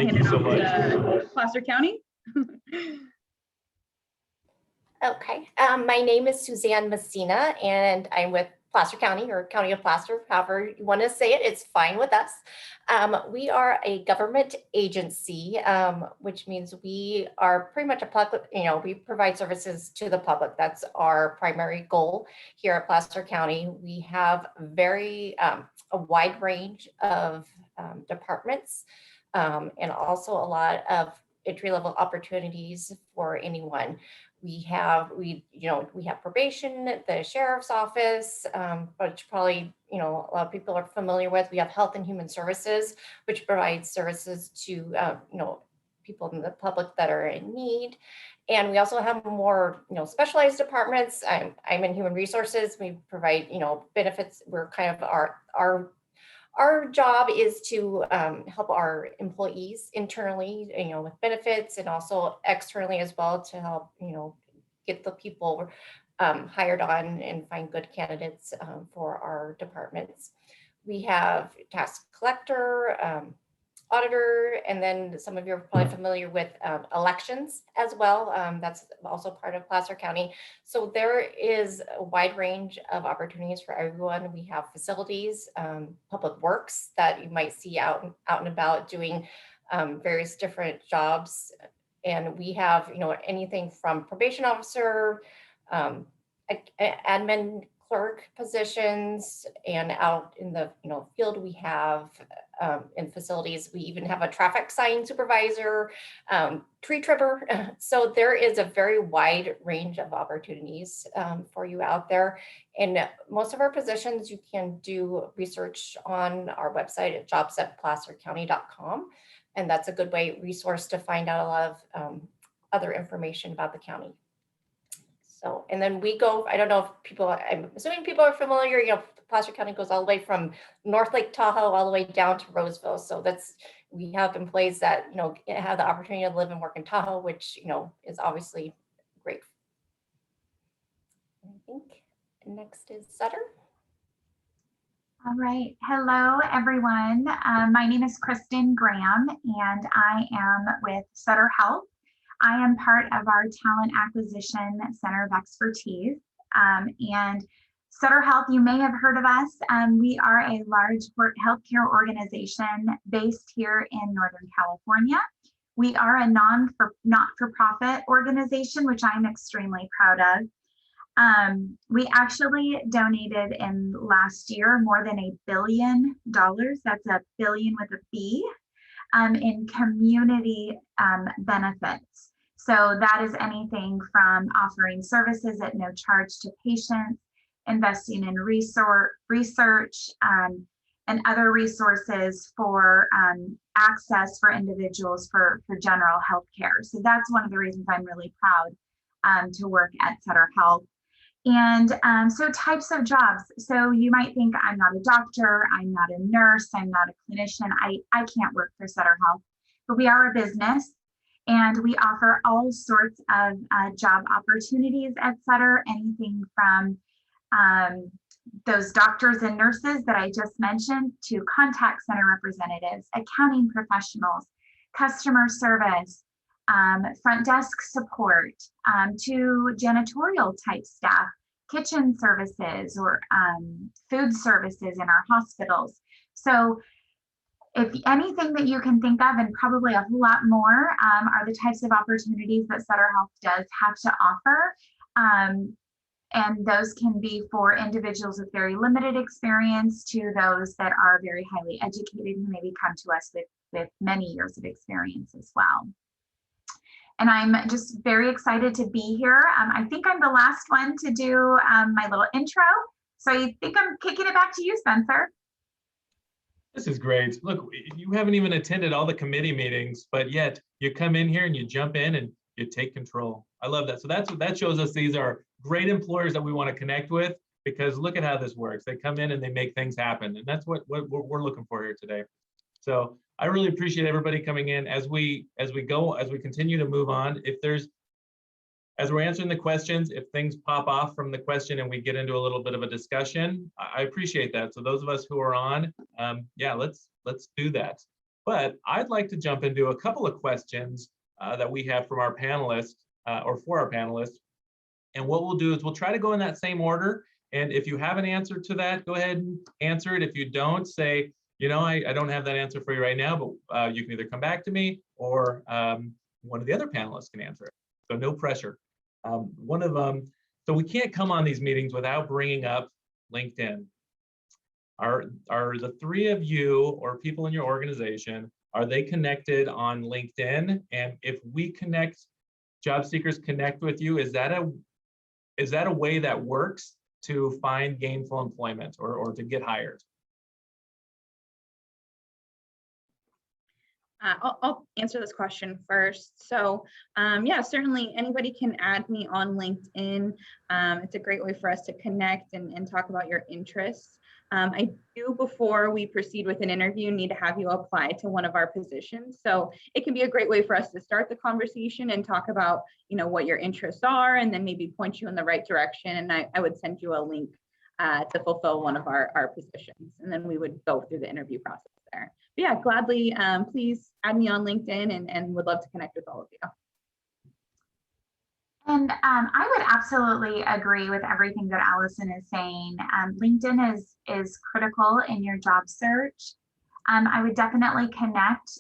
Thank you so much. Placer County. Okay, my name is Suzanne Messina, and I'm with Placer County, or County of Placer, however you want to say it, it's fine with us. We are a government agency, which means we are pretty much a public, we provide services to the public. That's our primary goal here at Placer County. We have a wide range of departments, and also a lot of entry-level opportunities for anyone. We have probation, the sheriff's office, which probably, a lot of people are familiar with. We have health and human services, which provides services to, people in the public that are in need. And we also have more, specialized departments. I'm in human resources. We provide, benefits. We're kind of our job is to help our employees internally, with benefits, and also externally as well to help, get the people hired on and find good candidates for our departments. We have tax collector, auditor, and then some of you are probably familiar with elections as well. That's also part of Placer County. So there is a wide range of opportunities for everyone. We have facilities, public works that you might see out and about doing various different jobs. And we have, anything from probation officer, admin clerk positions, and out in the field we have in facilities, we even have a traffic sign supervisor, tree trimmer. So there is a very wide range of opportunities for you out there. And most of our positions, you can do research on our website at jobs@placercounty.com. And that's a good resource to find out a lot of other information about the county. So, and then we go, I don't know if people, I'm assuming people are familiar, Placer County goes all the way from North Lake Tahoe all the way down to Roseville. So we have employees that, have the opportunity to live and work in Tahoe, which, is obviously great. I think next is Sutter. All right. Hello, everyone. My name is Kristen Graham, and I am with Sutter Health. I am part of our Talent Acquisition Center of Expertise. And Sutter Health, you may have heard of us. We are a large healthcare organization based here in Northern California. We are a not-for-profit organization, which I'm extremely proud of. We actually donated in last year more than $1 billion. That's a billion with a B, in community benefits. So that is anything from offering services at no charge to patients, investing in research, and other resources for access for individuals for general health care. So that's one of the reasons I'm really proud to work at Sutter Health. And so types of jobs. So you might think I'm not a doctor, I'm not a nurse, I'm not a clinician. I can't work for Sutter Health, but we are a business and we offer all sorts of job opportunities at Sutter, anything from those doctors and nurses that I just mentioned to contact center representatives, accounting professionals, customer service, front desk support, to janitorial type staff, kitchen services, or food services in our hospitals. So if anything that you can think of, and probably a whole lot more, are the types of opportunities that Sutter Health does have to offer. And those can be for individuals with very limited experience to those that are very highly educated who maybe come to us with many years of experience as well. And I'm just very excited to be here. I think I'm the last one to do my little intro. So I think I'm kicking it back to you, Spencer. This is great. Look, you haven't even attended all the committee meetings, but yet you come in here and you jump in and you take control. I love that. So that shows us these are great employers that we want to connect with, because look at how this works. They come in and they make things happen. And that's what we're looking for here today. So I really appreciate everybody coming in as we continue to move on. As we're answering the questions, if things pop off from the question and we get into a little bit of a discussion, I appreciate that. So those of us who are on, yeah, let's do that. But I'd like to jump into a couple of questions that we have from our panelists or for our panelists. And what we'll do is we'll try to go in that same order. And if you have an answer to that, go ahead and answer it. If you don't, say, you know, I don't have that answer for you right now, but you can either come back to me or one of the other panelists can answer it. So no pressure. One of them, so we can't come on these meetings without bringing up LinkedIn. Are the three of you or people in your organization, are they connected on LinkedIn? And if we connect, job seekers connect with you, is that a way that works to find gainful employment or to get hired? I'll answer this question first. So yeah, certainly anybody can add me on LinkedIn. It's a great way for us to connect and talk about your interests. I do, before we proceed with an interview, need to have you apply to one of our positions. So it can be a great way for us to start the conversation and talk about, you know, what your interests are, and then maybe point you in the right direction. And I would send you a link to fulfill one of our positions. And then we would go through the interview process there. But yeah, gladly, please add me on LinkedIn and would love to connect with all of you. And I would absolutely agree with everything that Allison is saying. LinkedIn is critical in your job search. I would definitely connect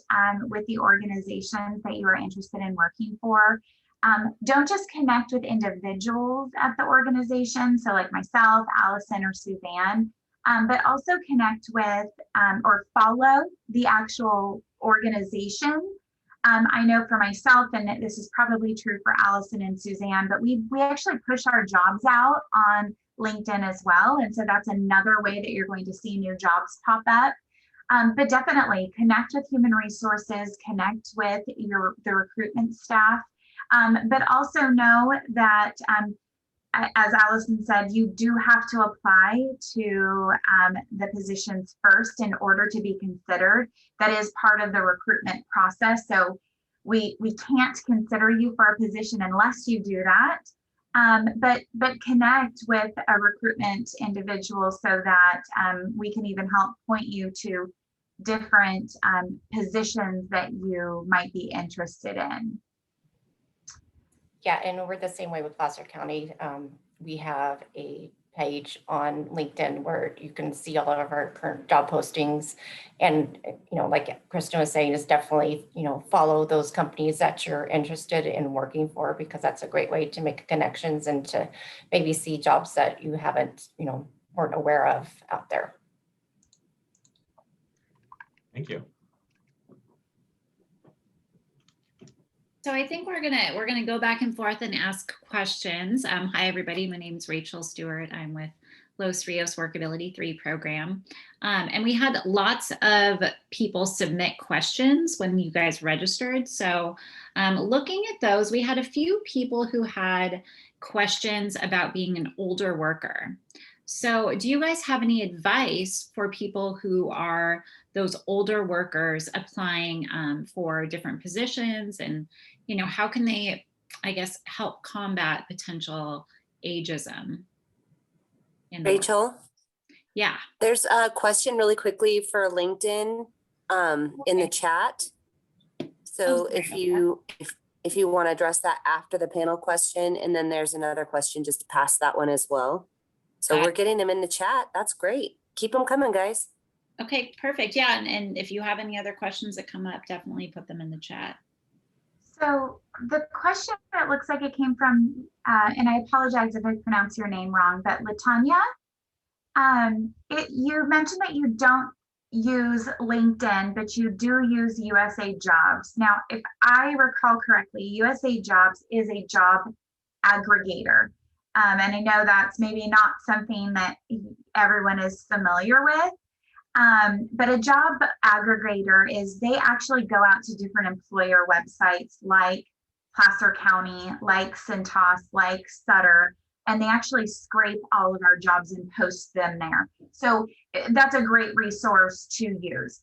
with the organizations that you are interested in working for. Don't just connect with individuals at the organization, so like myself, Allison, or Suzanne, but also connect with or follow the actual organization. I know for myself, and this is probably true for Allison and Suzanne, but we actually push our jobs out on LinkedIn as well. And so that's another way that you're going to see new jobs pop up. But definitely connect with human resources, connect with the recruitment staff, but also know that as Allison said, you do have to apply to the positions first in order to be considered. That is part of the recruitment process. So we can't consider you for a position unless you do that. But connect with a recruitment individual so that we can even help point you to different positions that you might be interested in. Yeah, and we're the same way with Placer County. We have a page on LinkedIn where you can see all of our current job postings. And, you know, like Kristen was saying, is definitely, you know, follow those companies that you're interested in working for, because that's a great way to make connections and to maybe see jobs that you haven't, you know, weren't aware of out there. Thank you. So I think we're gonna go back and forth and ask questions. Hi everybody, my name is Rachel Stewart. I'm with Los Rios Workability 3 program. And we had lots of people submit questions when you guys registered. So looking at those, we had a few people who had questions about being an older worker. So do you guys have any advice for people who are those older workers applying for different positions, and, you know, how can they, I guess, help combat potential ageism? Rachel? Yeah. There's a question really quickly for LinkedIn in the chat. So if you want to address that after the panel question, and then there's another question just past that one as well. So we're getting them in the chat. That's great. Keep them coming, guys. Okay, perfect. Yeah, and if you have any other questions that come up, definitely put them in the chat. So the question, it looks like it came from, and I apologize if I pronounce your name wrong, but Latanya. You mentioned that you don't use LinkedIn, but you do use USA Jobs. Now, if I recall correctly, USA Jobs is a job aggregator. And I know that's maybe not something that everyone is familiar with. But a job aggregator is they actually go out to different employer websites like Placer County, like Cintas, like Sutter, and they actually scrape all of our jobs and post them there. So that's a great resource to use.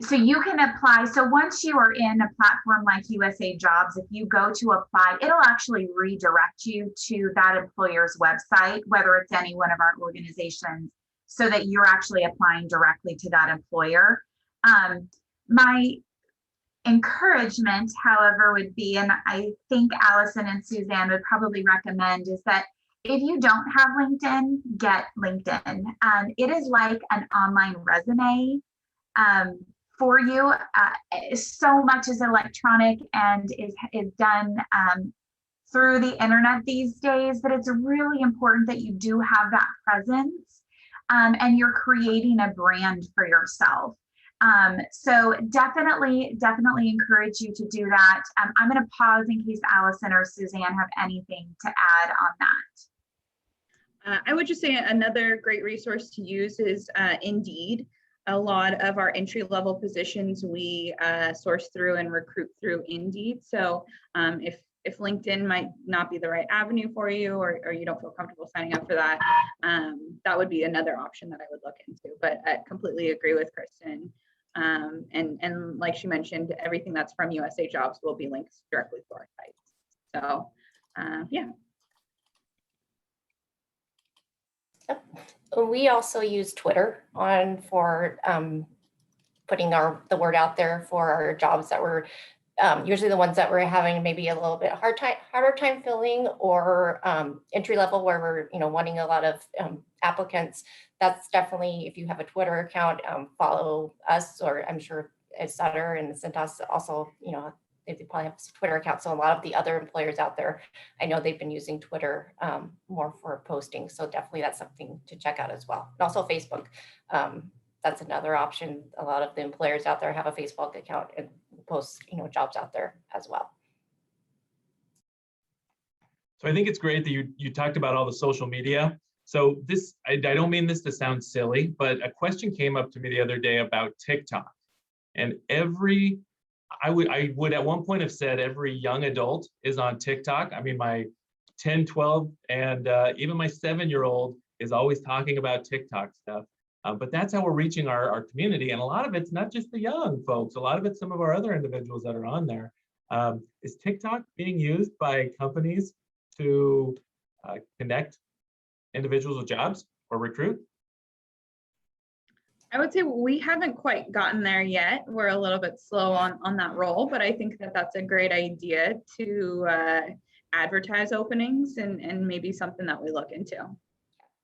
So you can apply. So once you are in a platform like USA Jobs, if you go to apply, it'll actually redirect you to that employer's website, whether it's any one of our organizations, so that you're actually applying directly to that employer. My encouragement, however, would be, and I think Allison and Suzanne would probably recommend, is that if you don't have LinkedIn, get LinkedIn. It is like an online resume for you. So much is electronic and is done through the internet these days, that it's really important that you do have that presence, and you're creating a brand for yourself. So definitely encourage you to do that. I'm going to pause in case Allison or Suzanne have anything to add on that. I would just say another great resource to use is Indeed. A lot of our entry-level positions we source through and recruit through Indeed. So if LinkedIn might not be the right avenue for you, or you don't feel comfortable signing up for that, that would be another option that I would look into. But I completely agree with Kristen. And like she mentioned, everything that's from USA Jobs will be linked directly to our site. So yeah. We also use Twitter for putting the word out there for our jobs that we're usually the ones that we're having maybe a little bit harder time filling, or entry level where we're wanting a lot of applicants. That's definitely, if you have a Twitter account, follow us, or I'm sure Sutter and Cintas also, they probably have a Twitter account. So a lot of the other employers out there, I know they've been using Twitter more for posting. So definitely that's something to check out as well. And also Facebook. That's another option. A lot of the employers out there have a Facebook account and post, jobs out there as well. So I think it's great that you talked about all the social media. So this, I don't mean this to sound silly, but a question came up to me the other day about TikTok. And I would at one point have said every young adult is on TikTok. I mean, my 10, 12, and even my 7-year-old is always talking about TikTok stuff. But that's how we're reaching our community. And a lot of it's not just the young folks. A lot of it's some of our other individuals that are on there. Is TikTok being used by companies to connect individuals with jobs or recruit? I would say we haven't quite gotten there yet. We're a little bit slow on that role, but I think that that's a great idea to advertise openings, and maybe something that we look into.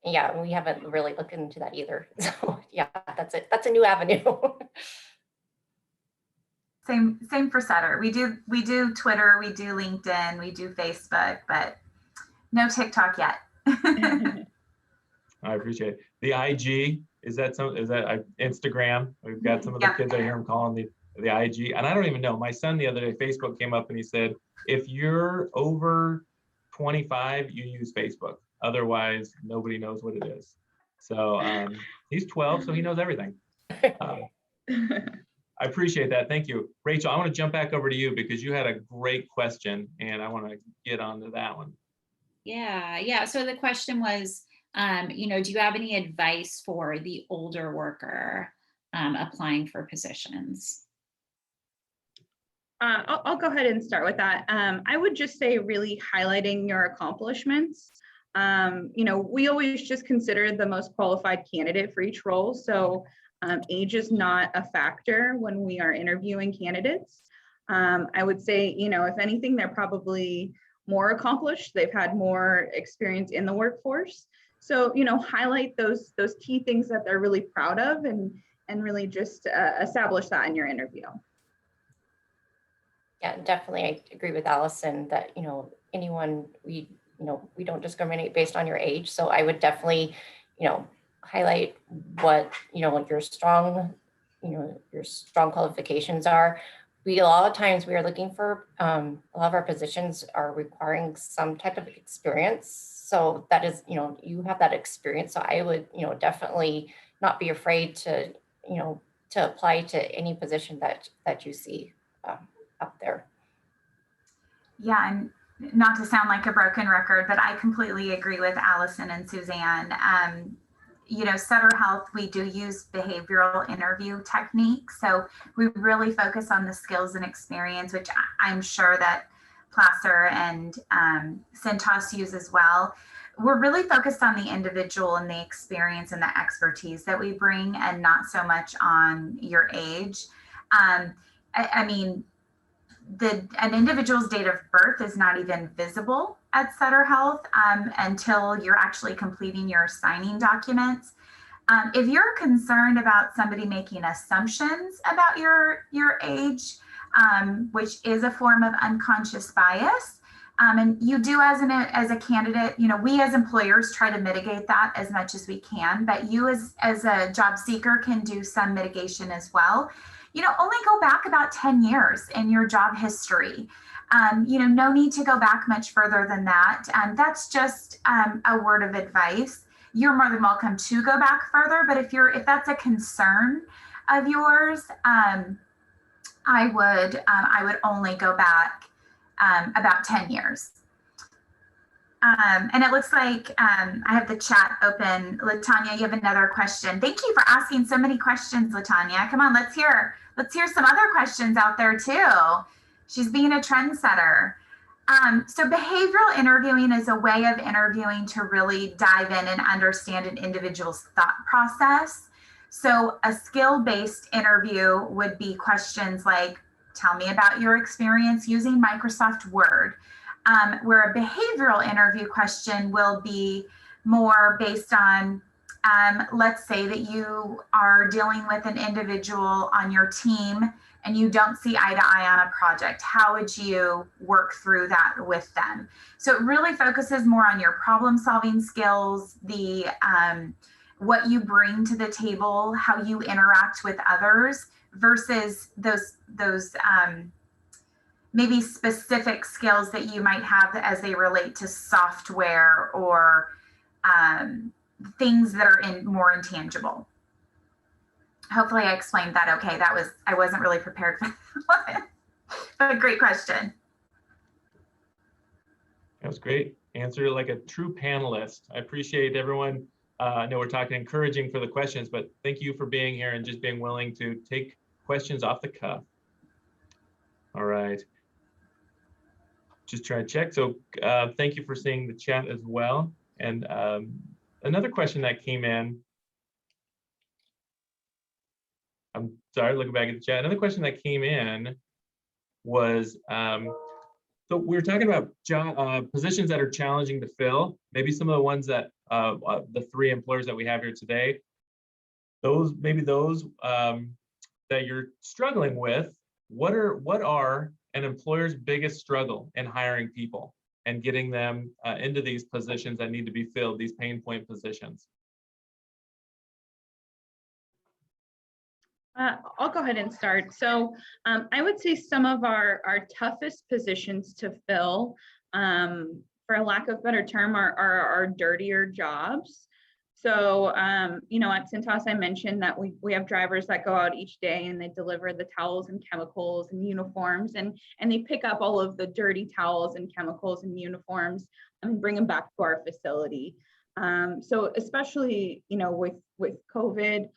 Yeah, we haven't really looked into that either. So yeah, that's it. That's a new avenue. Same for Sutter. We do Twitter, we do LinkedIn, we do Facebook, but no TikTok yet. I appreciate it. The IG, is that Instagram? We've got some of the kids I hear them calling the IG, and I don't even know. My son the other day, Facebook came up and he said, if you're over 25, you use Facebook. Otherwise, nobody knows what it is. So he's 12, so he knows everything. I appreciate that. Thank you. Rachel, I want to jump back over to you because you had a great question and I want to get onto that one. Yeah. So the question was, do you have any advice for the older worker applying for positions? I'll go ahead and start with that. I would just say really highlighting your accomplishments. We always just consider the most qualified candidate for each role. So age is not a factor when we are interviewing candidates. I would say, if anything, they're probably more accomplished. They've had more experience in the workforce. So, highlight those key things that they're really proud of, and really just establish that in your interview. Yeah, definitely. I agree with Allison that, anyone, we don't discriminate based on your age. So I would definitely, highlight what your strong qualifications are. A lot of times we are looking for, a lot of our positions are requiring some type of experience. So that is, you have that experience. So I would, definitely not be afraid to, to apply to any position that you see up there. Yeah, and not to sound like a broken record, but I completely agree with Allison and Suzanne. Sutter Health, we do use behavioral interview techniques. So we really focus on the skills and experience, which I'm sure that Placer and Cintas use as well. we're really focused on the individual and the experience and the expertise that we bring, and not so much on your age. I mean, an individual's date of birth is not even visible at Sutter Health until you're actually completing your signing documents. If you're concerned about somebody making assumptions about your age, which is a form of unconscious bias, and you do as a candidate, you know, we as employers try to mitigate that as much as we can, but you as a job seeker can do some mitigation as well. You know, only go back about 10 years in your job history. You know, no need to go back much further than that. That's just a word of advice. You're more than welcome to go back further, but if that's a concern of yours, I would only go back about 10 years. And it looks like I have the chat open. Latanya, you have another question. Thank you for asking so many questions, Latanya. Come on, let's hear some other questions out there too. She's being a trendsetter. So behavioral interviewing is a way of interviewing to really dive in and understand an individual's thought process. So a skill-based interview would be questions like, tell me about your experience using Microsoft Word. Where a behavioral interview question will be more based on, let's say that you are dealing with an individual on your team and you don't see eye to eye on a project. How would you work through that with them? So it really focuses more on your problem solving skills, the what you bring to the table, how you interact with others, versus those maybe specific skills that you might have as they relate to software or things that are more intangible. Hopefully I explained that okay. I wasn't really prepared for that, but a great question. That was great. Answered like a true panelist. I appreciate everyone. I know we're talking encouraging for the questions, but thank you for being here and just being willing to take questions off the cuff. All right. Just try to check. So thank you for seeing the chat as well. And another question that came in, I'm sorry, looking back at the chat. Another question that came in was, so we were talking about positions that are challenging to fill. Maybe some of the ones that the 3 employers that we have here today, those that you're struggling with. What are an employer's biggest struggle in hiring people and getting them into these positions that need to be filled, these pain point positions? I'll go ahead and start. So I would say some of our toughest positions to fill, for a lack of better term, are our dirtier jobs. So, you know, at Cintas, I mentioned that we have drivers that go out each day and they deliver the towels and chemicals and uniforms, and they pick up all of the dirty towels and chemicals and uniforms and bring them back to our facility. So especially, you know, with COVID,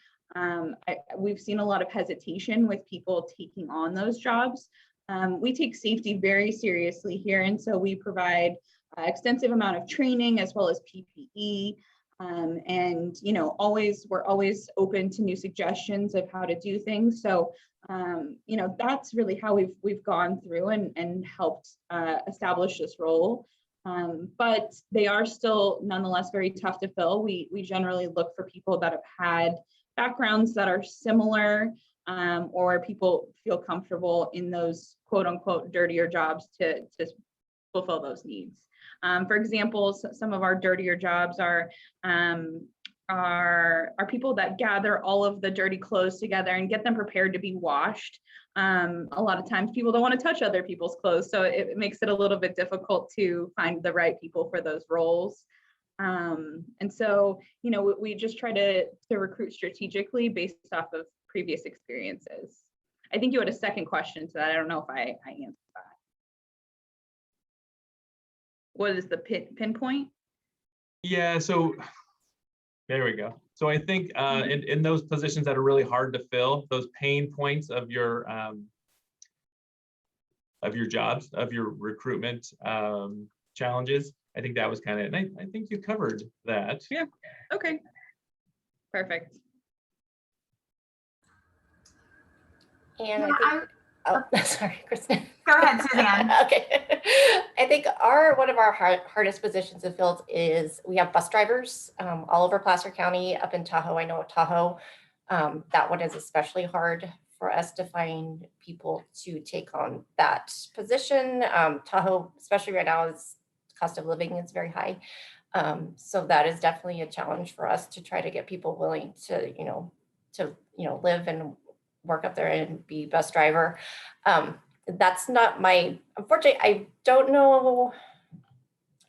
we've seen a lot of hesitation with people taking on those jobs. We take safety very seriously here, and so we provide extensive amount of training as well as PPE. And you know, we're always open to new suggestions of how to do things. So you know, that's really how we've gone through and helped establish this role. But they are still nonetheless very tough to fill. We generally look for people that have had backgrounds that are similar, or people feel comfortable in those quote unquote dirtier jobs to fulfill those needs. For example, some of our dirtier jobs are people that gather all of the dirty clothes together and get them prepared to be washed. A lot of times people don't want to touch other people's clothes, so it makes it a little bit difficult to find the right people for those roles. And so, you know, we just try to recruit strategically based off of previous experiences. I think you had a second question to that. I don't know if I answered that. What is the pinpoint? Yeah, so there we go. So I think in those positions that are really hard to fill, those pain points of your jobs, of your recruitment challenges. I think that was kind of, and I think you covered that. Yeah. Okay. Perfect. And Yeah, I think, oh, sorry, Kristen. Go ahead, Suzanne. Okay. I think one of our hardest positions in fields is we have bus drivers all over Placer County, up in Tahoe. I know Tahoe, that one is especially hard for us to find people to take on that position. Tahoe, especially right now, is cost of living is very high. So that is definitely a challenge for us to try to get people willing to, live and work up there and be bus driver. That's not my, unfortunately, I don't know. I'm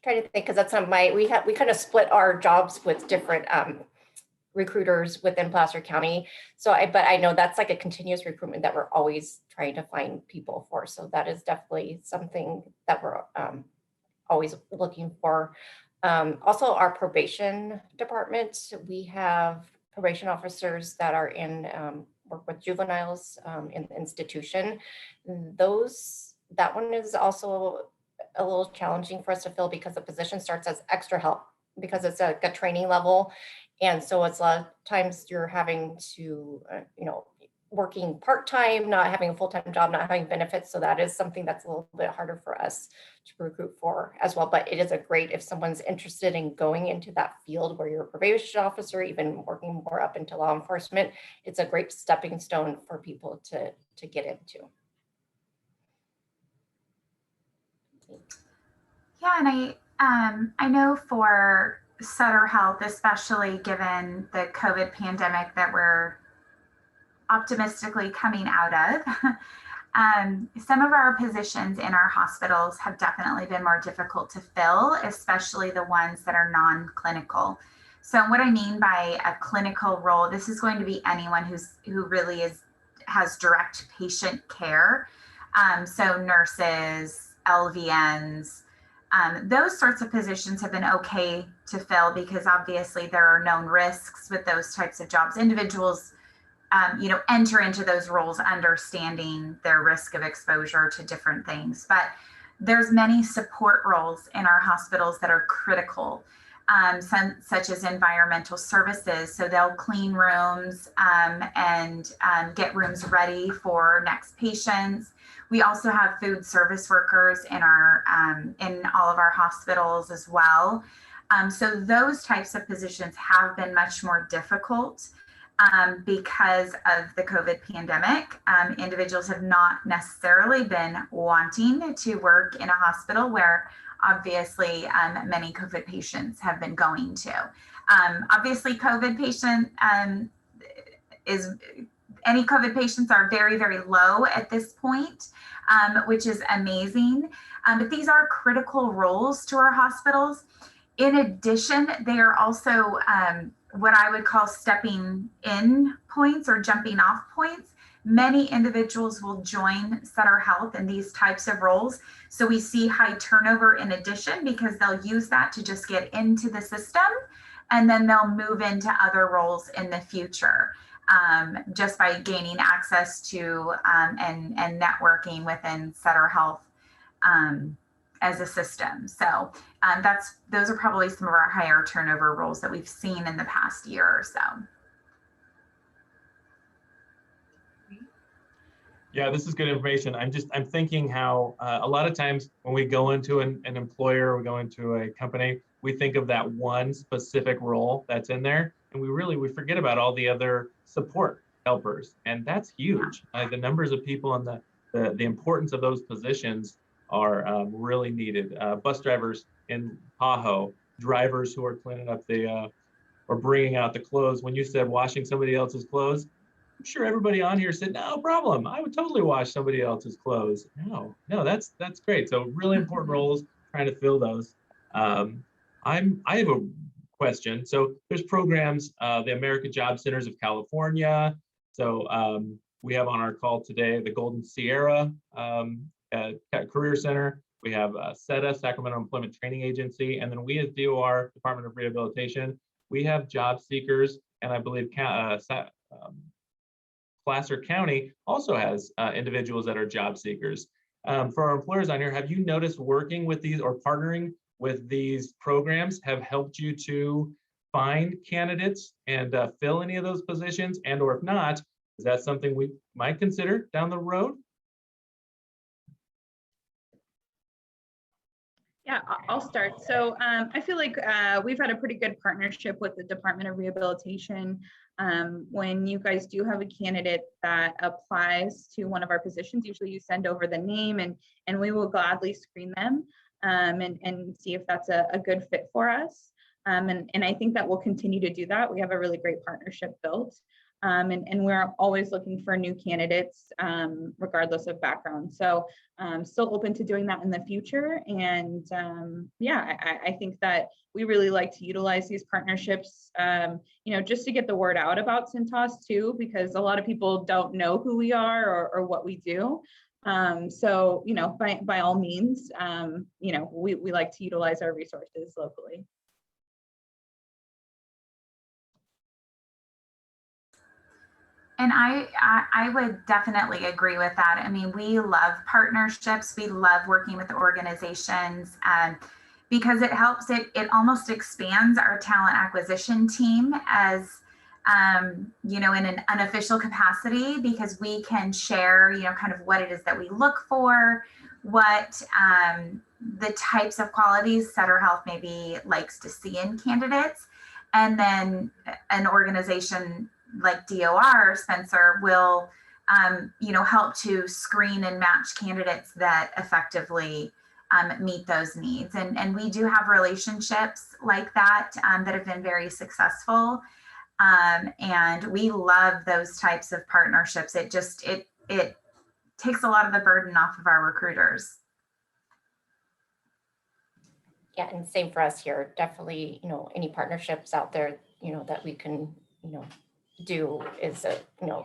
trying to think, because that's not we kind of split our jobs with different recruiters within Placer County. So but I know that's like a continuous recruitment that we're always trying to find people for. So that is definitely something that we're always looking for. Also our probation department, we have probation officers that are in work with juveniles in the institution. That one is also a little challenging for us to fill because the position starts as extra help because it's a training level. And so it's a lot of times you're having to, working part-time, not having a full-time job, not having benefits. So that is something that's a little bit harder for us to recruit for as well. But it is a great, if someone's interested in going into that field where you're a probation officer, even working more up into law enforcement, it's a great stepping stone for people to get into. Yeah, and I know for Sutter Health, especially given the COVID pandemic that we're optimistically coming out of, some of our positions in our hospitals have definitely been more difficult to fill, especially the ones that are non-clinical. So what I mean by a clinical role, this is going to be anyone who really has direct patient care. So nurses, LVNs, those sorts of positions have been okay to fill because obviously there are known risks with those types of jobs. Individuals enter into those roles understanding their risk of exposure to different things. But there's many support roles in our hospitals that are critical, such as environmental services. So they'll clean rooms and get rooms ready for next patients. We also have food service workers in all of our hospitals as well. So those types of positions have been much more difficult. Because of the COVID pandemic, individuals have not necessarily been wanting to work in a hospital where obviously many COVID patients have been going to. Obviously COVID patient any COVID patients are very, very low at this point, which is amazing. But these are critical roles to our hospitals. In addition, they are also what I would call stepping in points or jumping off points. Many individuals will join Sutter Health in these types of roles. So we see high turnover in addition because they'll use that to just get into the system and then they'll move into other roles in the future just by gaining access to and networking within Sutter Health as a system. So those are probably some of our higher turnover roles that we've seen in the past year or so. Yeah, this is good information. I'm thinking how a lot of times when we go into an employer, we go into a company, we think of that one specific role that's in there, and we forget about all the other support helpers, and that's huge. The numbers of people and the importance of those positions are really needed. Bus drivers in Tahoe, drivers who are cleaning up or bringing out the clothes. When you said washing somebody else's clothes, I'm sure everybody on here said, no problem. I would totally wash somebody else's clothes. No, that's great. So really important roles, trying to fill those. I have a question. So there's programs, the American Job Centers of California. So we have on our call today, the Golden Sierra Career Center. We have SETA, Sacramento Employment Training Agency. And then we as DOR, Department of Rehabilitation, we have job seekers. And I believe Placer County also has individuals that are job seekers. For our employers on here, have you noticed working with these or partnering with these programs have helped you to find candidates and fill any of those positions? And or if not, is that something we might consider down the road? Yeah, I'll start. So I feel like we've had a pretty good partnership with the Department of Rehabilitation. When you guys do have a candidate that applies to one of our positions, usually you send over the name and we will gladly screen them and see if that's a good fit for us. And I think that we'll continue to do that. We have a really great partnership built. And we're always looking for new candidates, regardless of background. So still open to doing that in the future. And yeah, I think that we really like to utilize these partnerships, just to get the word out about Cintas too, because a lot of people don't know who we are or what we do. So, by all means, we like to utilize our resources locally. And I would definitely agree with that. I mean, we love partnerships. We love working with organizations because it helps, it almost expands our talent acquisition team as, in an unofficial capacity, because we can share, kind of what it is that we look for, what the types of qualities Sutter Health maybe likes to see in candidates. And then an organization like DOR, Spencer, will, help to screen and match candidates that effectively meet those needs. And we do have relationships like that that have been very successful. And we love those types of partnerships. It takes a lot of the burden off of our recruiters. Yeah, and same for us here. Definitely, any partnerships out there, that we can, do is,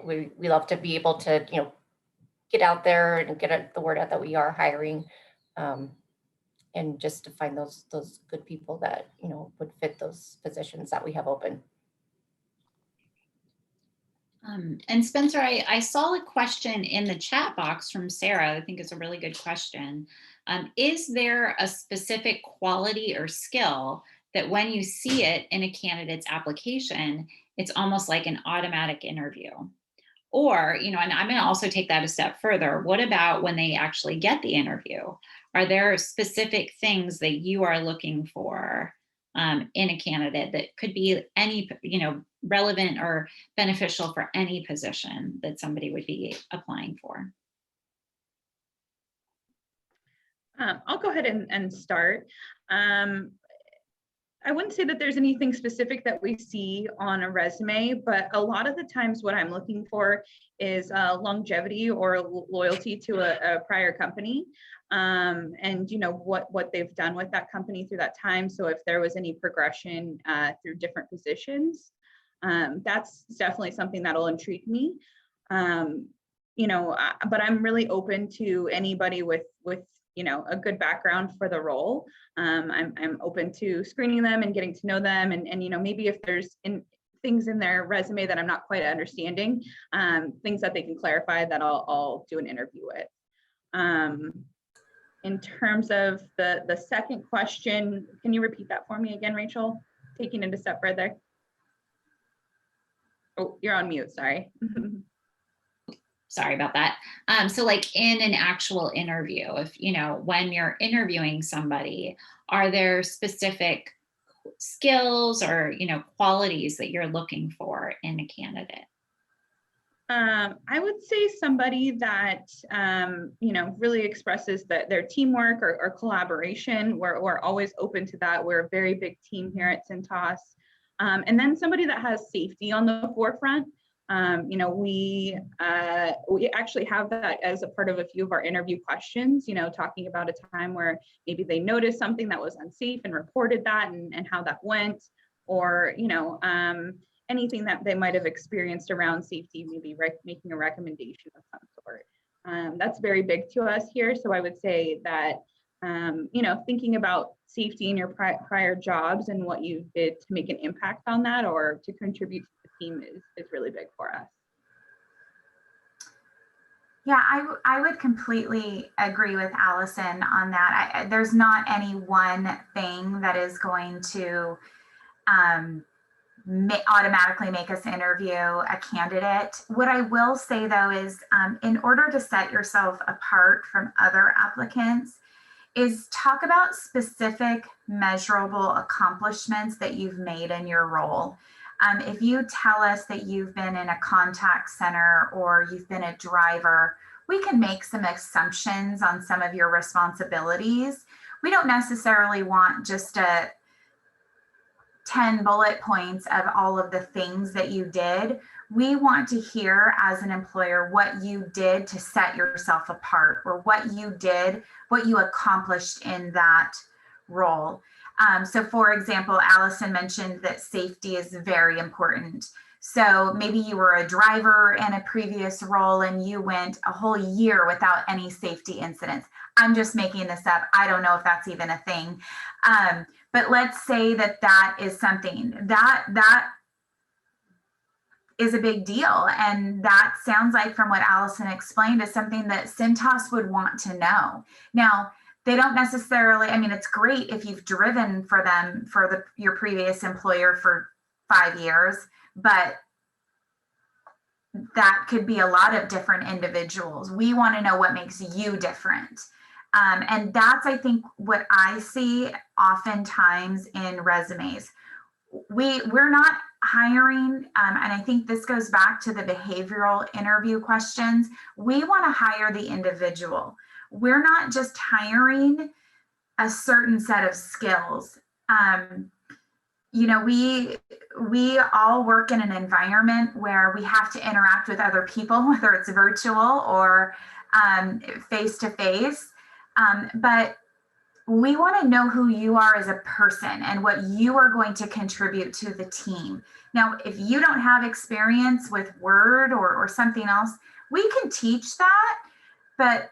we love to be able to, get out there and get the word out that we are hiring, and just to find those good people that, would fit those positions that we have open. And Spencer, I saw a question in the chat box from Sarah. I think it's a really good question. Is there a specific quality or skill that when you see it in a candidate's application, it's almost like an automatic interview? Or, and I'm going to also take that a step further. What about when they actually get the interview? Are there specific things that you are looking for in a candidate that could be any, relevant or beneficial for any position that somebody would be applying for? I'll go ahead and start. I wouldn't say that there's anything specific that we see on a resume, but a lot of the times what I'm looking for is longevity or loyalty to a prior company, and what they've done with that company through that time. So if there was any progression through different positions, that's definitely something that'll intrigue me. But I'm really open to anybody with a good background for the role. I'm open to screening them and getting to know them, and maybe if there's things in their resume that I'm not quite understanding, things that they can clarify, that I'll do an interview with. In terms of the second question, can you repeat that for me again, Rachel? Taking it a step further. Oh, you're on mute, sorry. Sorry about that. So like in an actual interview, if, when you're interviewing somebody, are there specific skills or, qualities that you're looking for in a candidate? I would say somebody that, really expresses their teamwork or collaboration. We're always open to that. We're a very big team here at Cintas. And then somebody that has safety on the forefront. We actually have that as a part of a few of our interview questions, talking about a time where maybe they noticed something that was unsafe and reported that and how that went, or, anything that they might have experienced around safety, maybe making a recommendation of some sort. That's very big to us here. So I would say that, thinking about safety in your prior jobs and what you did to make an impact on that or to contribute to the team is really big for us. Yeah, I would completely agree with Allison on that. There's not any one thing that is going to automatically make us interview a candidate. What I will say though is in order to set yourself apart from other applicants, is talk about specific measurable accomplishments that you've made in your role. If you tell us that you've been in a contact center or you've been a driver, we can make some assumptions on some of your responsibilities. We don't necessarily want just a 10 bullet points of all of the things that you did. We want to hear as an employer what you did to set yourself apart, or what you did, what you accomplished in that role. So for example, Allison mentioned that safety is very important. So maybe you were a driver in a previous role and you went a whole year without any safety incidents. I'm just making this up. I don't know if that's even a thing. But let's say that that is something that is a big deal. And that sounds like, from what Allison explained, is something that Cintas would want to know. Now, they don't necessarily, I mean, it's great if you've driven for them, for your previous employer for 5 years, but that could be a lot of different individuals. We want to know what makes you different. And that's, I think, what I see oftentimes in resumes. We're not hiring, and I think this goes back to the behavioral interview questions. We want to hire the individual. We're not just hiring a certain set of skills. You know, we all work in an environment where we have to interact with other people, whether it's virtual or face-to-face. But we want to know who you are as a person and what you are going to contribute to the team. Now, if you don't have experience with Word or something else, we can teach that, but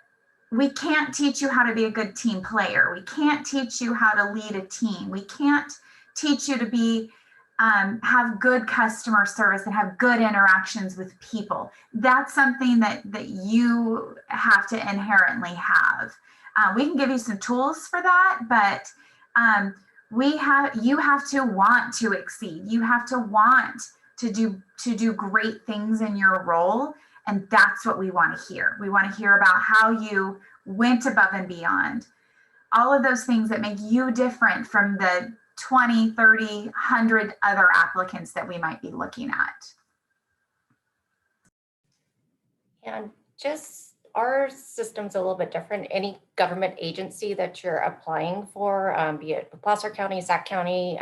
we can't teach you how to be a good team player. We can't teach you how to lead a team. We can't teach you to be have good customer service and have good interactions with people. That's something that you have to inherently have. We can give you some tools for that, but you have to want to exceed. You have to want to do great things in your role, and that's what we want to hear. We want to hear about how you went above and beyond. All of those things that make you different from the 20, 30, 100 other applicants that we might be looking at. And just our system's a little bit different. Any government agency that you're applying for, be it Placer County, Sac County,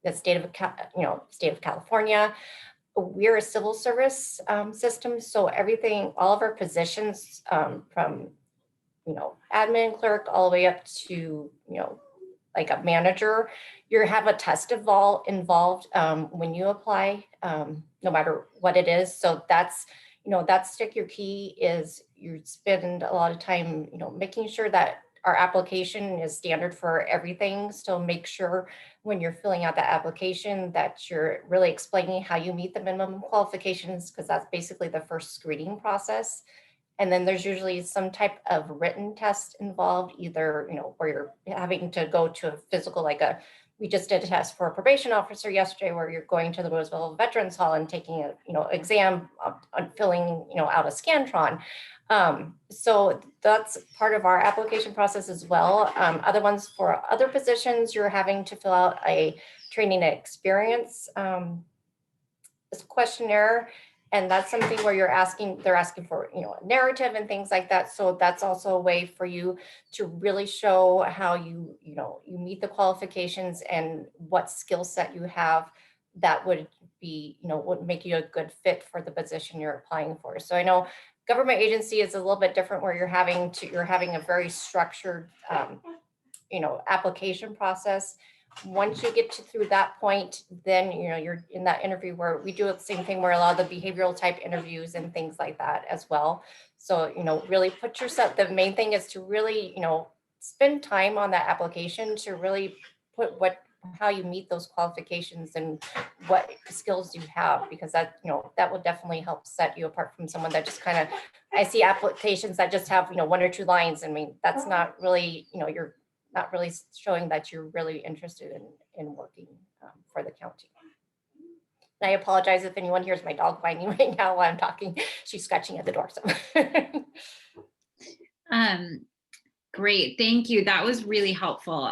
the state of California, we're a civil service system. So everything, all of our positions from, admin, clerk, all the way up to, like a manager, you have a test involved when you apply, no matter what it is. So that's your key is you spend a lot of time, making sure that our application is standard for everything. So make sure when you're filling out the application that you're really explaining how you meet the minimum qualifications, because that's basically the first screening process. And then there's usually some type of written test involved, either, where you're having to go to a physical, we just did a test for a probation officer yesterday, where you're going to the Roosevelt Veterans Hall and taking an exam on filling out a Scantron. So that's part of our application process as well. Other ones, for other positions, you're having to fill out a training experience questionnaire. And that's something where they're asking for, a narrative and things like that. So that's also a way for you to really show how you meet the qualifications and what skill set you have that would be, would make you a good fit for the position you're applying for. So I know government agency is a little bit different, where you're having a very structured, application process. Once you get through that point, then you're in that interview where we do the same thing, where a lot of the behavioral type interviews and things like that as well. So really put yourself, the main thing is to really spend time on that application to really put what how you meet those qualifications and what skills you have, because that, you know, that will definitely help set you apart from someone that just kind of, I see applications that just have, you know, 1 or 2 lines. I mean, that's not really, you know, you're not really showing that you're really interested in working for the county. And I apologize if anyone hears my dog whining right now while I'm talking. She's scratching at the door. So. Great, thank you. That was really helpful.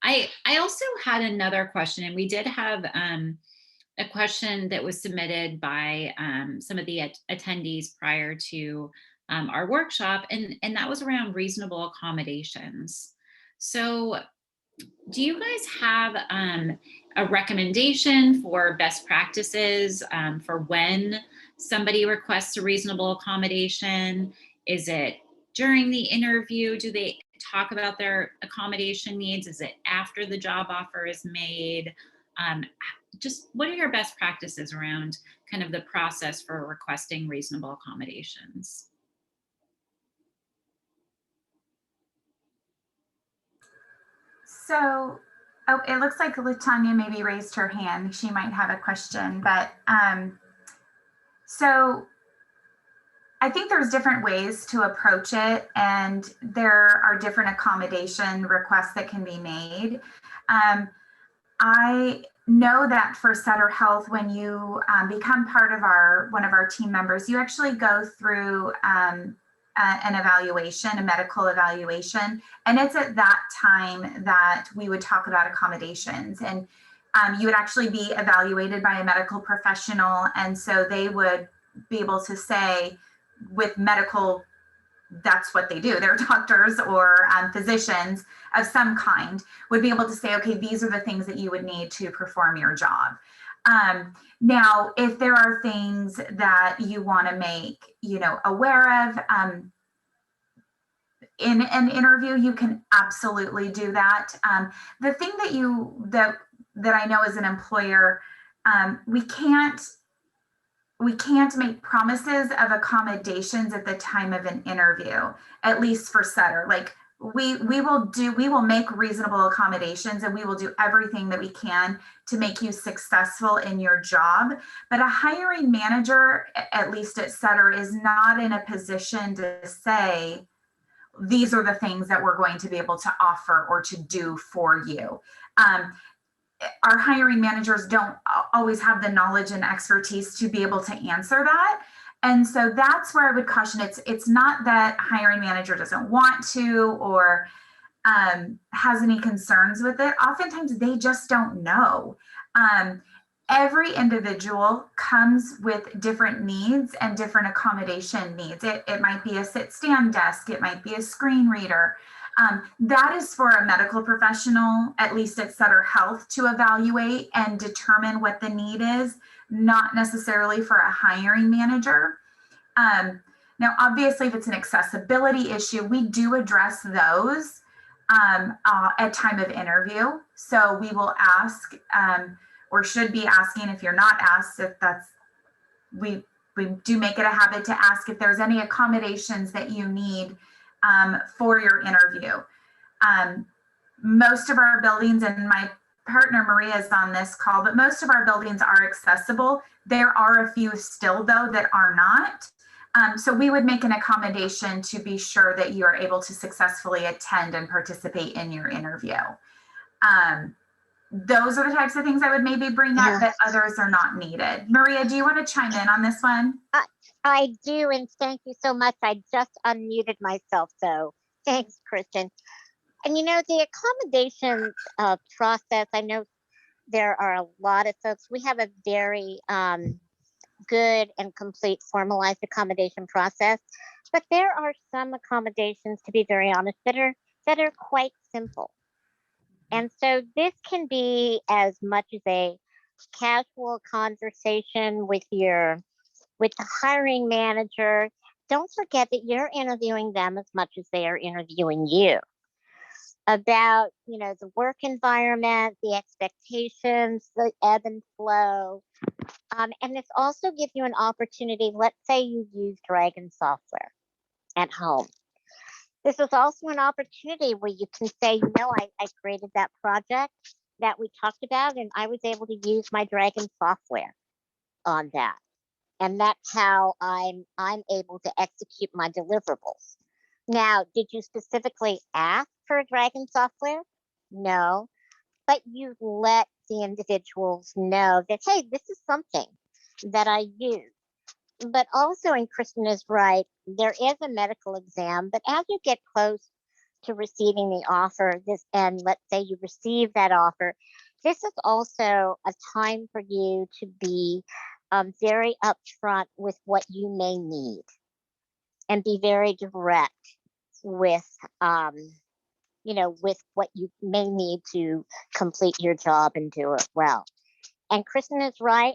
I also had another question, and we did have a question that was submitted by some of the attendees prior to our workshop, and that was around reasonable accommodations. So do you guys have a recommendation for best practices for when somebody requests a reasonable accommodation? Is it during the interview? Do they talk about their accommodation needs? Is it after the job offer is made? Just what are your best practices around kind of the process for requesting reasonable accommodations? So, oh, it looks like Latanya maybe raised her hand. She might have a question, but so I think there's different ways to approach it, and there are different accommodation requests that can be made. I know that for Sutter Health, when you become part of one of our team members, you actually go through an evaluation, a medical evaluation, and it's at that time that we would talk about accommodations. And you would actually be evaluated by a medical professional, and so they would be able to say, with medical, that's what they do. They're doctors or physicians of some kind, would be able to say, okay, these are the things that you would need to perform your job. Now, if there are things that you want to make, you know, aware of in an interview, you can absolutely do that. The thing that that I know as an employer, we can't make promises of accommodations at the time of an interview, at least for Sutter. Like we will make reasonable accommodations, and we will do everything that we can to make you successful in your job. But a hiring manager, at least at Sutter, is not in a position to say, these are the things that we're going to be able to offer or to do for you. Our hiring managers don't always have the knowledge and expertise to be able to answer that. And so that's where I would caution. It's not that hiring manager doesn't want to or has any concerns with it. Oftentimes they just don't know. Every individual comes with different needs and different accommodation needs. It might be a sit-stand desk. It might be a screen reader. That is for a medical professional, at least at Sutter Health, to evaluate and determine what the need is, not necessarily for a hiring manager. Now, obviously, if it's an accessibility issue, we do address those at time of interview. So we will ask, or should be asking, if you're not asked, if that's, we do make it a habit to ask if there's any accommodations that you need for your interview. Most of our buildings, and my partner Maria is on this call, but most of our buildings are accessible. There are a few still, though, that are not. So we would make an accommodation to be sure that you are able to successfully attend and participate in your interview. Those are the types of things I would maybe bring up, but others are not needed. Maria, do you want to chime in on this one? I do, and thank you so much. I just unmuted myself, so thanks, Kristen. And you know, the accommodation process, I know there are a lot of folks. We have a very good and complete formalized accommodation process, but there are some accommodations, to be very honest, that are quite simple. And so this can be as much as a casual conversation with the hiring manager. Don't forget that you're interviewing them as much as they are interviewing you about, you know, the work environment, the expectations, the ebb and flow. And this also gives you an opportunity. Let's say you use Dragon software at home. This is also an opportunity where you can say, you know, I created that project that we talked about, and I was able to use my Dragon software on that. And that's how I'm able to execute my deliverables. Now, did you specifically ask for Dragon software? No, but you let the individuals know that, hey, this is something that I use. But also, and Kristen is right, there is a medical exam, but as you get close to receiving the offer, and let's say you receive that offer, this is also a time for you to be very upfront with what you may need and be very direct with, with what you may need to complete your job and do it well. And Kristen is right.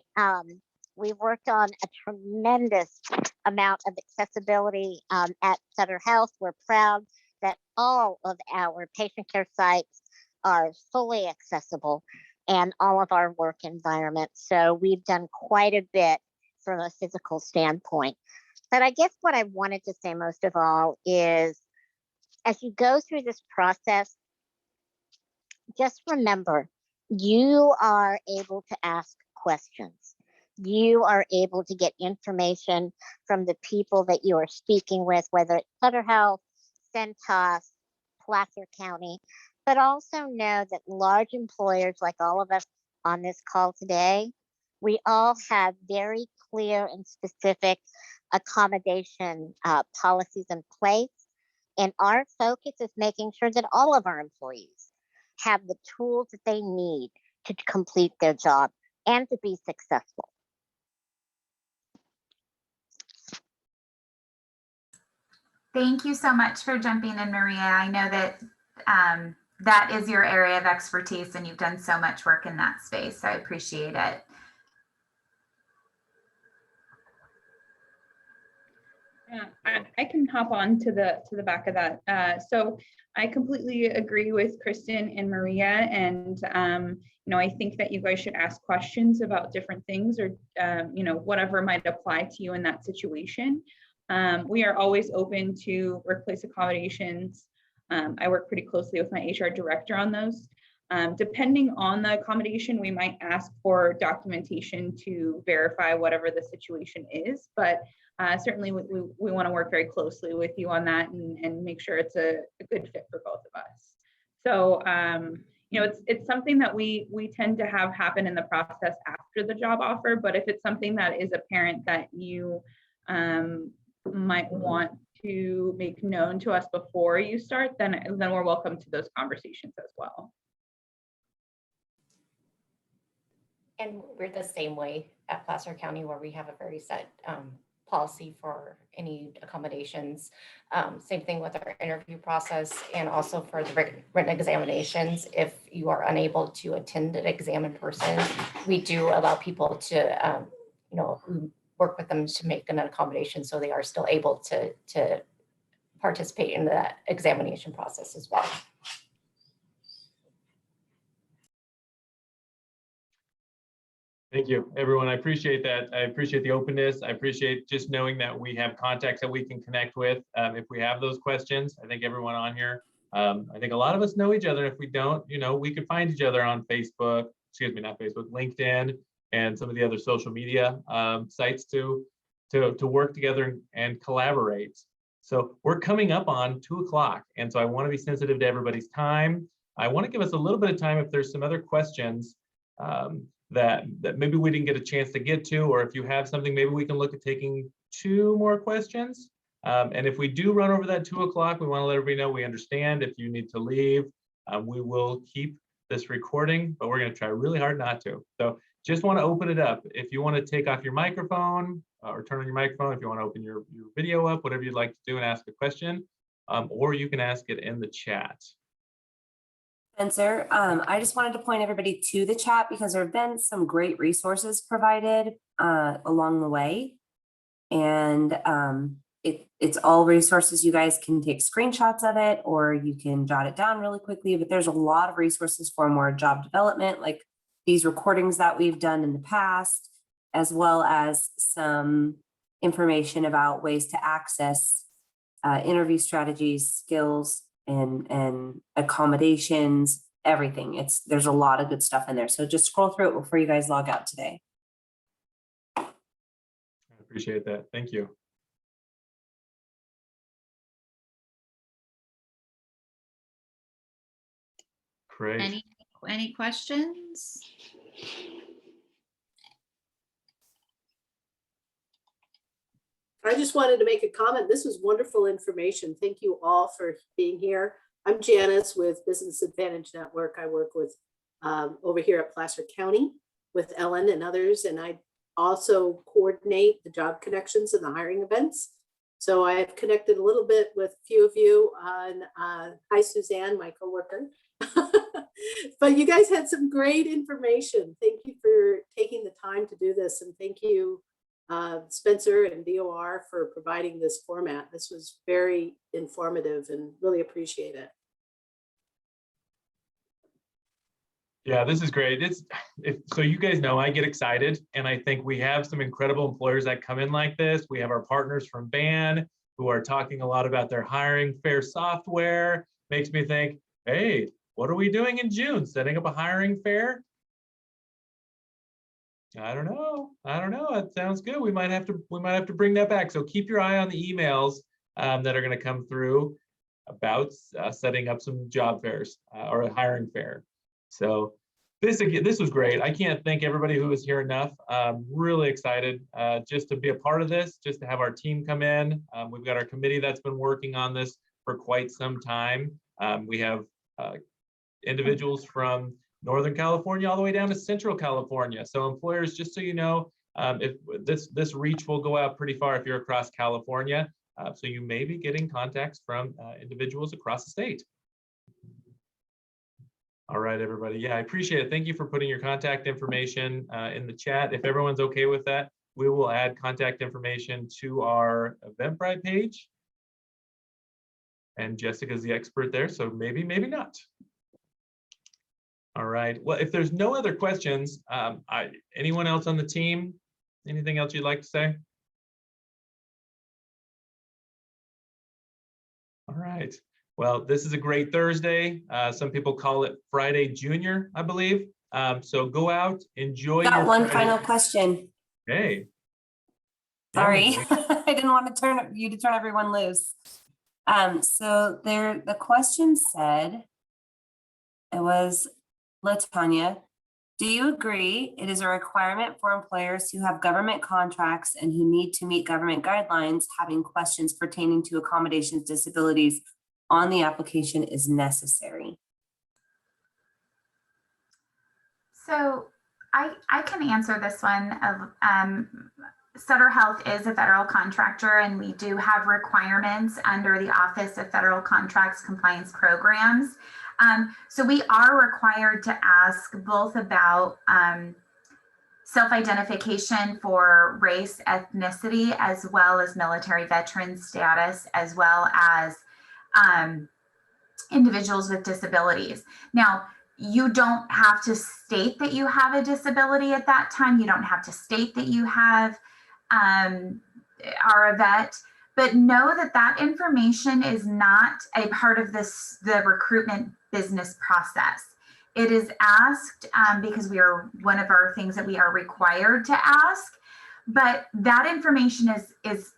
We worked on a tremendous amount of accessibility at Sutter Health. We're proud that all of our patient care sites are fully accessible and all of our work environments. So we've done quite a bit from a physical standpoint. But I guess what I wanted to say most of all is, as you go through this process, just remember, you are able to ask questions. You are able to get information from the people that you are speaking with, whether it's Sutter Health, Centos, Placer County, but also know that large employers like all of us on this call today, we all have very clear and specific accommodation policies in place. And our focus is making sure that all of our employees have the tools that they need to complete their job and to be successful. Thank you so much for jumping in, Maria. I know that that is your area of expertise and you've done so much work in that space. So I appreciate it. I can hop on to the back of that. So I completely agree with Kristen and Maria, and I think that you guys should ask questions about different things, or whatever might apply to you in that situation. We are always open to workplace accommodations. I work pretty closely with my HR director on those. Depending on the accommodation, we might ask for documentation to verify whatever the situation is, but certainly we want to work very closely with you on that and make sure it's a good fit for both of us. So, it's something that we tend to have happen in the process after the job offer, but if it's something that is apparent that you might want to make known to us before you start, then we're welcome to those conversations as well. And we're the same way at Placer County, where we have a very set policy for any accommodations. Same thing with our interview process, and also for the written examinations. If you are unable to attend an exam in person, we do allow people to, work with them to make an accommodation so they are still able to participate in the examination process as well. Thank you, everyone. I appreciate that. I appreciate the openness. I appreciate just knowing that we have contacts that we can connect with if we have those questions. I think everyone on here, I think a lot of us know each other. If we don't, we could find each other on Facebook, not Facebook, LinkedIn, and some of the other social media sites to work together and collaborate. So we're coming up on 2 o'clock. And so I want to be sensitive to everybody's time. I want to give us a little bit of time if there's some other questions that maybe we didn't get a chance to get to, or if you have something, maybe we can look at taking 2 more questions. And if we do run over that 2 o'clock, we want to let everybody know we understand if you need to leave. We will keep this recording, but we're going to try really hard not to. So just want to open it up. If you want to take off your microphone or turn on your microphone, if you want to open your video up, whatever you'd like to do and ask a question, or you can ask it in the chat. Spencer, I just wanted to point everybody to the chat because there have been some great resources provided along the way. And it's all resources. You guys can take screenshots of it or you can jot it down really quickly, but there's a lot of resources for more job development, like these recordings that we've done in the past, as well as some information about ways to access interview strategies, skills, and accommodations, everything. There's a lot of good stuff in there. So just scroll through it before you guys log out today. I appreciate that. Thank you. Great. Any questions? I just wanted to make a comment. This was wonderful information. Thank you all for being here. I'm Janice with Business Advantage Network. I work with over here at Placer County with Ellen and others, and I also coordinate the job connections and the hiring events. So I've connected a little bit with a few of you on, hi Suzanne, my coworker. But you guys had some great information. Thank you for taking the time to do this, and thank you Spencer and DOR for providing this format. This was very informative and really appreciate it. Yeah, this is great. So you guys know I get excited, and I think we have some incredible employers that come in like this. We have our partners from BAN who are talking a lot about their hiring fair software. Makes me think, hey, what are we doing in June? Setting up a hiring fair? I don't know. That sounds good. We might have to bring that back. So keep your eye on the emails that are going to come through about setting up some job fairs or a hiring fair. So this was great. I can't thank everybody who was here enough. Really excited just to be a part of this, just to have our team come in. We've got our committee that's been working on this for quite some time. We have individuals from Northern California all the way down to Central California. So employers, just so you know, if this reach will go out pretty far if you're across California. So you may be getting contacts from individuals across the state. All right, everybody. Yeah, I appreciate it. Thank you for putting your contact information in the chat. If everyone's okay with that, we will add contact information to our Eventbrite page. And Jessica's the expert there, so maybe not. All right. Well, if there's no other questions, anyone else on the team, anything else you'd like to say? All right. Well, this is a great Thursday. Some people call it Friday Junior, I believe. So go out, enjoy your Got one Friday. final question. Okay. Sorry, I didn't want to turn everyone loose. So the question said, it was, Latanya, do you agree it is a requirement for employers who have government contracts and who need to meet government guidelines having questions pertaining to accommodations disabilities on the application is necessary? So I can answer this one. Sutter Health is a federal contractor, and we do have requirements under the Office of Federal Contracts Compliance Programs. So we are required to ask both about self-identification for race, ethnicity, as well as military veteran status, as well as individuals with disabilities. Now, you don't have to state that you have a disability at that time. You don't have to state that you have are a vet, but know that that information is not a part of the recruitment business process. It is asked because one of our things that we are required to ask, but that information is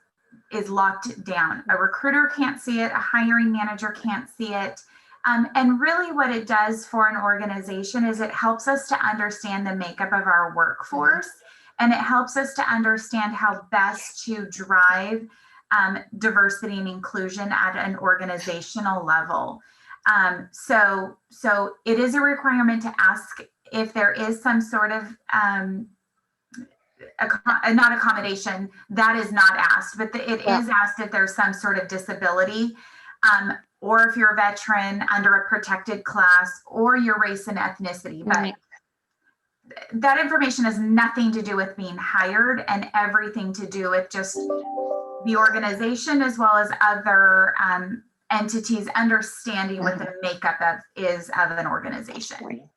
locked down. A recruiter can't see it, a hiring manager can't see it. And really what it does for an organization is it helps us to understand the makeup of our workforce, and it helps us to understand how best to drive diversity and inclusion at an organizational level. So it is a requirement to ask if there is some sort of not accommodation, that is not asked, but it is asked if there's some sort of disability, or if you're a veteran under a protected class, or your race and ethnicity. But that information has nothing to do with being hired and everything to do with just the organization, as well as other entities understanding what the makeup is of an organization.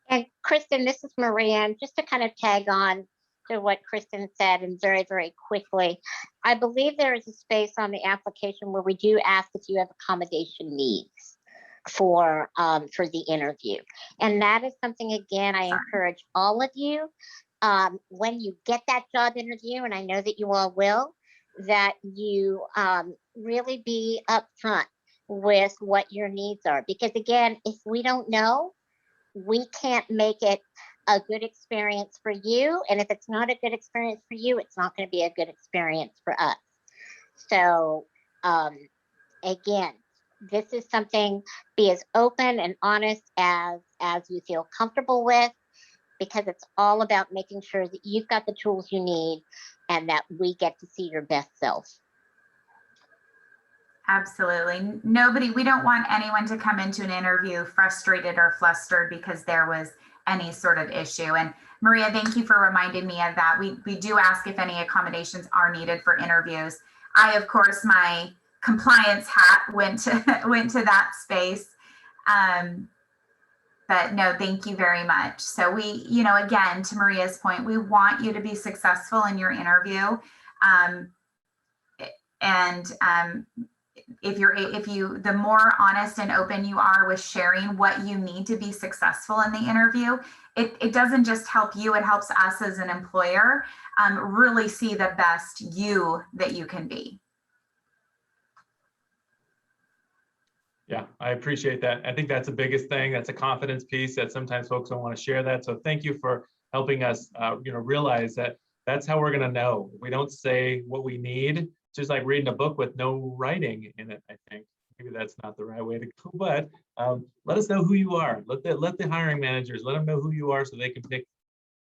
And Kristen, this is Marianne, just to kind of tag on to what Kristen said, and very, very quickly. I believe there is a space on the application where we do ask if you have accommodation needs. for the interview. And that is something, again, I encourage all of you, when you get that job interview, and I know that you all will, that you really be upfront with what your needs are. Because again, if we don't know, we can't make it a good experience for you. And if it's not a good experience for you, it's not going to be a good experience for us. So again, this is something, be as open and honest as you feel comfortable with, because it's all about making sure that you've got the tools you need and that we get to see your best self. Absolutely. We don't want anyone to come into an interview frustrated or flustered because there was any sort of issue. And Maria, thank you for reminding me of that. We do ask if any accommodations are needed for interviews. I, of course, my compliance hat went to that space. But no, thank you very much. So we, again, to Maria's point, we want you to be successful in your interview. The more honest and open you are with sharing what you need to be successful in the interview, it doesn't just help you, it helps us as an employer really see the best you that you can be. Yeah, I appreciate that. I think that's the biggest thing. That's a confidence piece that sometimes folks don't want to share that. So thank you for helping us, realize that that's how we're going to know. We don't say what we need, just like reading a book with no writing in it. I think maybe that's not the right way to go, but let us know who you are. Let the hiring managers, let them know who you are so they can pick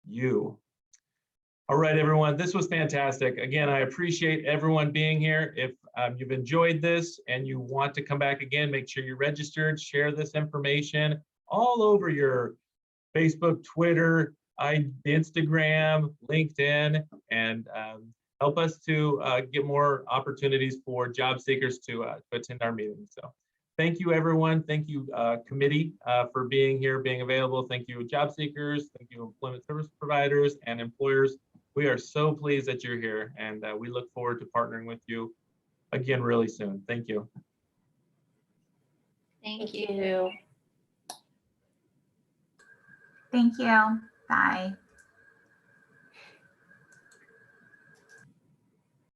you. All right, everyone, this was fantastic. Again, I appreciate everyone being here. If you've enjoyed this and you want to come back again, make sure you're registered, share this information all over your Facebook, Twitter, Instagram, LinkedIn, and help us to get more opportunities for job seekers to attend our meetings. So thank you, everyone. Thank you, committee, for being here, being available. Thank you, job seekers. Thank you, employment service providers and employers. We are so pleased that you're here, and we look forward to partnering with you again really soon. Thank you. Thank you. Thank you. Bye.